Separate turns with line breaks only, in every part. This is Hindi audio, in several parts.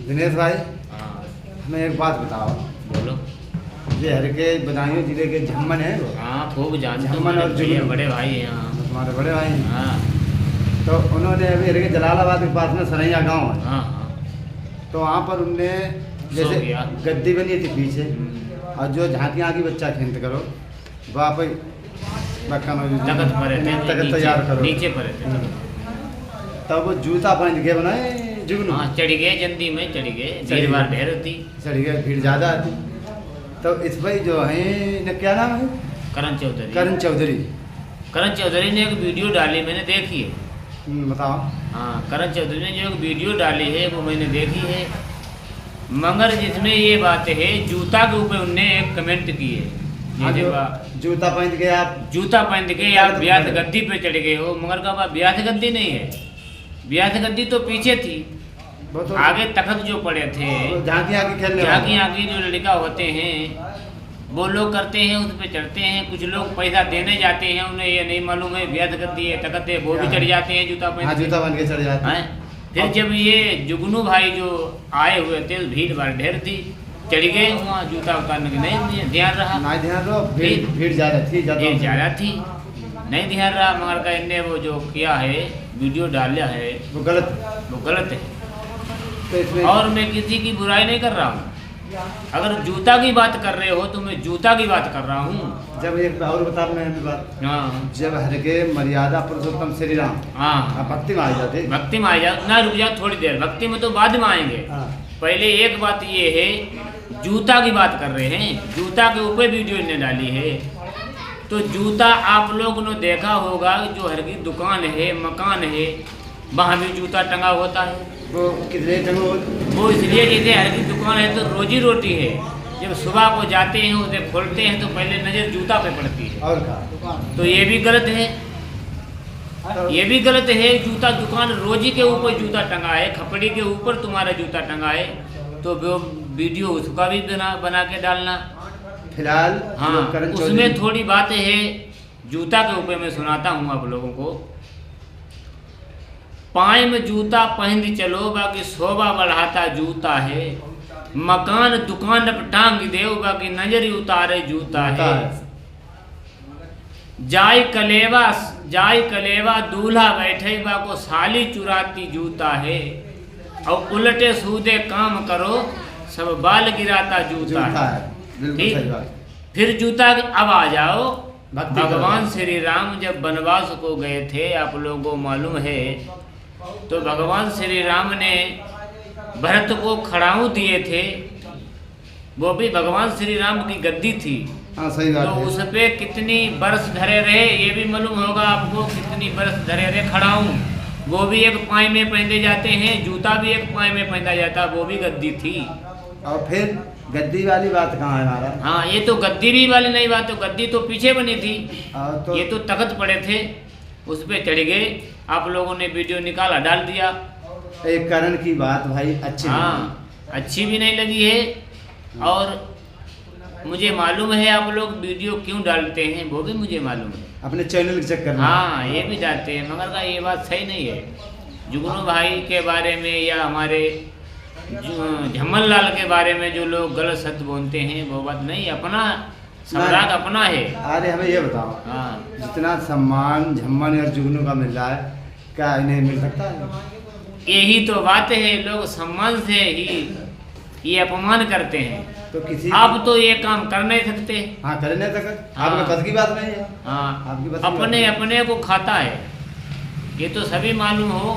दिनेश भाई,
हाँ
मैं एक बात बताओ।
बोलो।
ये हर के बदायूं जिले के झम्मन है वो।
हाँ खूब जानते हो,
झम्मन और
मेरे
जुगनू।
बड़े भाई हैं। हाँ
तुम्हारे बड़े भाई हैं।
हाँ
तो उन्होंने अभी हर के जलालाबाद के पास में सरैया गांव है,
हाँ हाँ।
तो वहाँ पर उनने जैसे
गया।
गद्दी बनी थी पीछे, और जो झांकी आँकी बच्चा खींच करो वहाँ पर
तकत पर रहते हैं,
तकत तैयार करो।
नीचे पर रहते हैं।
तब वो जूता पहन के बनाए जुगनू।
हाँ चढ़ गए, जल्दी में चढ़ गए, भीड़ भाड़ ढेर होती।
चढ़ गए, भीड़ ज़्यादा आती। तो इस भाई जो है इनका क्या नाम है?
करण चौधरी।
करण चौधरी।
करण चौधरी ने एक वीडियो डाली, मैंने देखी है।
बताओ।
हाँ करण चौधरी ने जो एक वीडियो डाली है वो मैंने देखी है, मगर जिसमें ये बात है जूता के ऊपर उनने एक कमेंट की है।
हाँ,
ये
जो
देखो,
जूता पहन के आप
जूता पहन के आप ब्यास गद्दी पे चढ़ गए हो, मगर कहा ब्यास गद्दी नहीं है, ब्यास गद्दी तो पीछे थी,
वो तो
आगे तख्त जो पड़े थे,
झांकी आँकी खेलने
झांकी आँकी जो लड़का होते हैं वो लोग करते हैं, उस पर चढ़ते हैं। कुछ लोग पैसा देने जाते हैं, उन्हें ये नहीं मालूम है ब्यास गद्दी है तख्त है, वो भी चढ़ जाते हैं जूता
हाँ,
पहन के।
जूता पहन के चढ़ जाते हैं।
फिर जब ये जुगनू भाई जो आए हुए थे भीड़ भाड़ ढेर थी, चढ़ गए वहाँ, जूता उतारने का नहीं ध्यान रहा,
नहीं ध्यान दो, भीड़ ज़्यादा थी,
भीड़ ज़्यादा थी, नहीं ध्यान रहा, मगर का इनने वो जो किया है वीडियो डाला है
वो गलत
है।
तो इसमें
और मैं किसी की बुराई नहीं कर रहा हूँ, अगर जूता की बात कर रहे हो तो मैं जूता की बात कर रहा हूँ।
जब एक और बता मैं भी बात,
हाँ
जब हर के मर्यादा पुरुषोत्तम श्री राम
हाँ
भक्ति में आ जाते।
भक्ति में आ जाओ ना, रुक जाओ थोड़ी देर, भक्ति में तो बाद में आएंगे।
हाँ।
पहले एक बात ये है, जूता की बात कर रहे हैं, जूता के ऊपर वीडियो इन्होंने डाली है। तो जूता आप लोगों ने देखा होगा, जो हर की दुकान है, मकान है, वहाँ भी जूता टंगा होता है।
वो कितने जगह
वो इसलिए जैसे हर की दुकान है तो रोजी रोटी है, जब सुबह को जाते हैं उसे खोलते हैं तो पहले नज़र जूता पे पड़ती है,
और का
तो ये भी गलत है, ये भी गलत है। जूता दुकान रोजी के ऊपर जूता टंगा है, खपड़ी के ऊपर तुम्हारा जूता टंगा है, तो वो वीडियो उसका भी बना के डालना।
फिलहाल
हाँ उसमें थोड़ी बातें है जूता के ऊपर, मैं सुनाता हूँ आप लोगों को। पाए में जूता पहन चलो, बाकी शोभा बढ़ाता जूता है, मकान दुकान पर टांग दे, बाकी नजर उतारे जूता है। जाय कलेवा दूल्हा बैठे, बाको साली चुराती जूता है, और उलटे सूदे काम करो, सब बाल गिराता जूता है। ठीक, फिर जूता अब आ जाओ। भगवान श्री राम जब वनवास को गए थे, आप लोगों को मालूम है, तो भगवान श्री राम ने भरत को खड़ाऊ दिए थे, वो भी भगवान श्री राम की गद्दी थी।
हाँ सही बात
तो
है।
उस पे कितनी बरस धरे रहे ये भी मालूम होगा आपको, कितनी बरस धरे रहे खड़ाऊ। वो भी एक पाए में पहने जाते हैं, जूता भी एक पाए में पहना जाता, वो भी गद्दी थी।
और फिर गद्दी वाली बात कहाँ है हमारा?
हाँ ये तो गद्दी भी वाली नहीं बात, तो गद्दी तो पीछे बनी थी,
तो
ये तो तख्त पड़े थे, उस पे चढ़ गए। आप लोगों ने वीडियो निकाला डाल दिया।
एक करण की बात भाई अच्छी
हाँ अच्छी भी नहीं लगी है, और मुझे मालूम है आप लोग वीडियो क्यों डालते हैं, वो भी मुझे मालूम है,
अपने चैनल के चक्कर में।
हाँ ये भी डालते हैं, मगर का ये बात सही नहीं है। जुगनू भाई के बारे में या हमारे झम्मन लाल के बारे में जो लोग गलत सत्य बोलते हैं, वो बात नहीं, अपना सम्राट अपना है।
अरे हमें ये बताओ,
हाँ
जितना सम्मान झम्मन और जुगनू का मिल रहा है, क्या इन्हें मिल सकता है?
यही तो बात है, लोग सम्मान से ही ये अपमान करते हैं।
तो किसी
आप तो ये काम कर नहीं सकते।
हाँ कर नहीं सकते,
हाँ।
आपके बस की बात नहीं है।
हाँ
आपकी बस की
अपने
बात
अपने को खाता है, ये तो सभी मालूम हो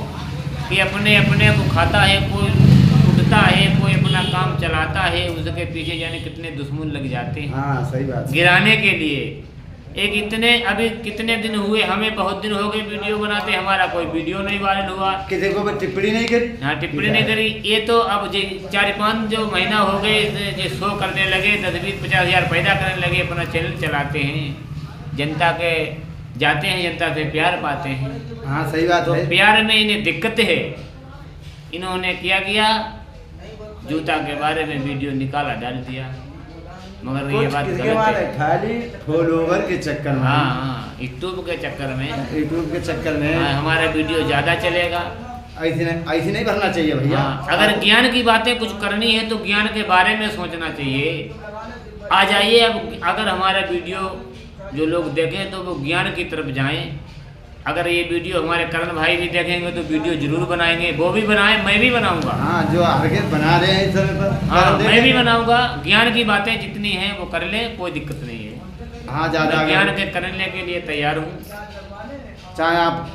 कि अपने अपने को खाता है। कोई उठता है, कोई अपना काम चलाता है, उसके पीछे जाने कितने दुश्मन लग जाते हैं।
हाँ सही बात।
गिराने के लिए एक इतने अभी कितने दिन हुए, हमें बहुत दिन हो गए वीडियो बनाते, हमारा कोई वीडियो नहीं वायरल हुआ,
किसी को टिप्पणी नहीं करी।
हाँ टिप्पणी नहीं करी। ये तो अब 4-5 जो महीना हो गए जो शो करने लगे, 10-20-50 हज़ार पैदा करने लगे, अपना चैनल चलाते हैं, जनता के जाते हैं, जनता से प्यार पाते हैं।
हाँ सही बात
तो
है।
प्यार में इन्हें दिक्कत है, इन्होंने क्या किया, जूता के बारे में वीडियो निकाला डाल दिया, मगर ये बात गलत है।
खाली फॉलोवर के चक्कर में,
हाँ यूट्यूब के चक्कर में,
यूट्यूब के चक्कर में
हमारा वीडियो ज़्यादा चलेगा,
ऐसे नहीं भरना चाहिए भैया।
हाँ, अगर ज्ञान की बातें कुछ करनी है तो ज्ञान के बारे में सोचना चाहिए। आ जाइए, अब अगर हमारा वीडियो जो लोग देखें तो वो ज्ञान की तरफ जाएं। अगर ये वीडियो हमारे करण भाई भी देखेंगे तो वीडियो जरूर बनाएंगे, वो भी बनाएं, मैं भी बनाऊंगा।
हाँ, जो हरकत बना रहे हैं इस समय पर,
हाँ, मैं भी बनाऊंगा। ज्ञान की बातें जितनी हैं वो कर लें, कोई दिक्कत नहीं है।
हाँ, ज़्यादा
ज्ञान के करने के लिए तैयार हूँ।
चाहे आप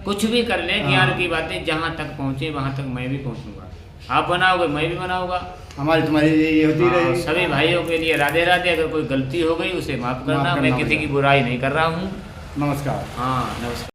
कुछ भी कर ले,
हाँ।
ज्ञान की बातें जहाँ तक पहुँचे वहाँ तक मैं भी पहुँचूंगा। आप बनाओगे, मैं भी बनाऊंगा।
हमारी तुम्हारी ये होती
हाँ,
रहेगी।
सभी भाइयों के लिए राधे राधे। अगर कोई गलती हो गई उसे माफ़ करना।
माफ़
मैं
करना
किसी
मुझे।
की बुराई नहीं कर रहा हूँ।
नमस्कार।
हाँ, नमस्कार।